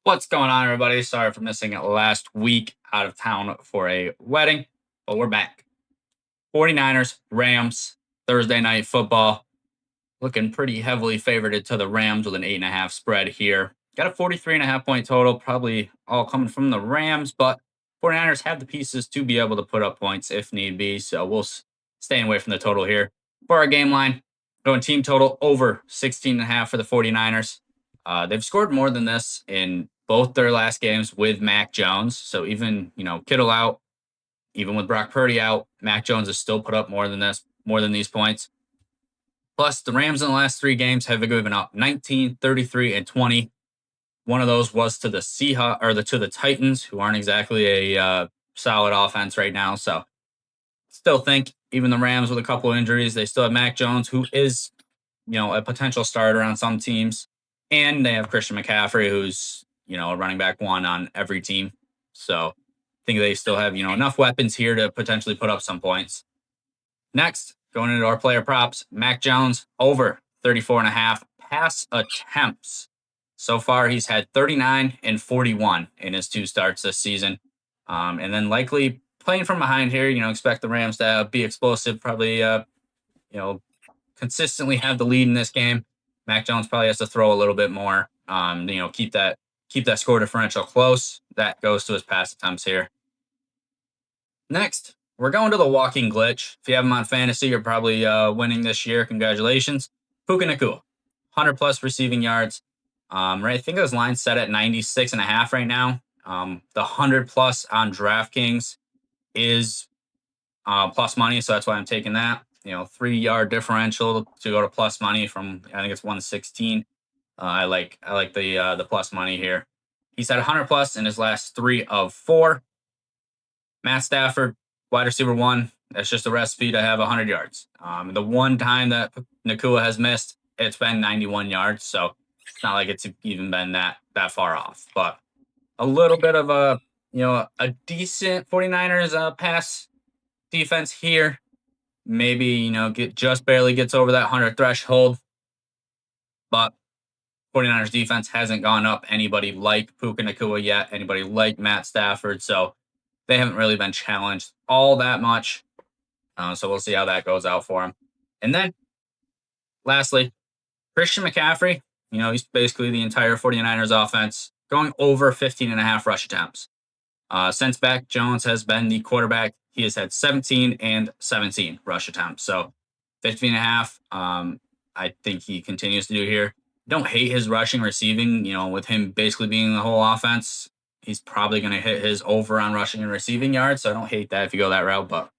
What's going on, everybody? Sorry for missing it last week out of town for a wedding, but we're back. 49ers, Rams, Thursday night football. Looking pretty heavily favored to the Rams with an 8.5 spread here. Got a 43.5 point total, probably all coming from the Rams, but 49ers have the pieces to be able to put up points if need be. So we'll stay away from the total here. For our game line, going team total over 16.5 for the 49ers. They've scored more than this in both their last games with Mac Jones. So even, Kittle out, even with Brock Purdy out, Mac Jones has still put up more than these points. Plus, the Rams in the last three games have given up 19, 33, and 20. One of those was to the Seahawks or to the Titans, who aren't exactly a solid offense right now. So, still think even the Rams with a couple of injuries, they still have Mac Jones, who is, a potential starter on some teams, and they have Christian McCaffrey, who's a running back one on every team. So, I think they still have enough weapons here to potentially put up some points. Next, going into our player props, Mac Jones over 34.5 pass attempts. So far, he's had 39 and 41 in his two starts this season. And then likely playing from behind here, expect the Rams to be explosive, probably, consistently have the lead in this game. Mac Jones probably has to throw a little bit more, keep that score differential close. That goes to his pass attempts here. Next, we're going to the walking glitch. If you have him on fantasy, you're probably winning this year. Congratulations. Puka Nacua, 100-plus receiving yards. Right, I think his line's set at 96.5 right now. The 100-plus on DraftKings is plus money, so that's why I'm taking that. 3-yard differential to go to plus money from, I think it's 116. I like the plus money here. He's had 100-plus in his last 3 of 4. Matt Stafford, wide receiver 1. That's just a recipe to have 100 yards. The one time that Nacua has missed, it's been 91 yards. So it's not like it's even been that far off. But a little bit of a decent 49ers pass defense here. Maybe, just barely gets over that 100 threshold. But 49ers defense hasn't gone up anybody like Puka Nacua yet, anybody like Matt Stafford. So they haven't really been challenged all that much. So we'll see how that goes out for him. And then, lastly, Christian McCaffrey, he's basically the entire 49ers offense, going over 15.5 rush attempts. Since Mac Jones has been the quarterback, he has had 17 and 17 rush attempts. So 15.5, I think he continues to do here. Don't hate his rushing, receiving, with him basically being the whole offense. He's probably going to hit his over on rushing and receiving yards. So I don't hate that if you go that route. But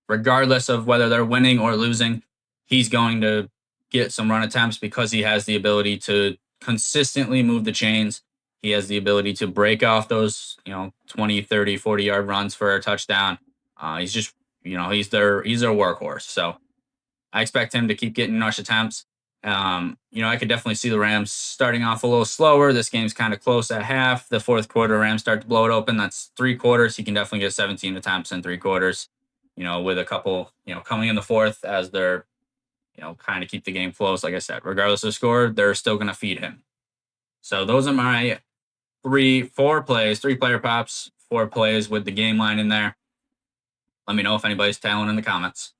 regardless of whether they're winning or losing, he's going to get some run attempts because he has the ability to consistently move the chains. He has the ability to break off those, 20, 30, 40-yard runs for a touchdown. He's just, he's their workhorse. So I expect him to keep getting rush attempts. I could definitely see the Rams starting off a little slower. This game's kind of close at half. The fourth quarter, Rams start to blow it open. That's 3 quarters. He can definitely get 17 attempts in 3 quarters, with a couple, coming in the fourth as they're, kind of keep the game close. Like I said, regardless of the score, they're still going to feed him. So those are my 3 player props, 4 plays with the game line in there. Let me know if anybody's tailing in the comments.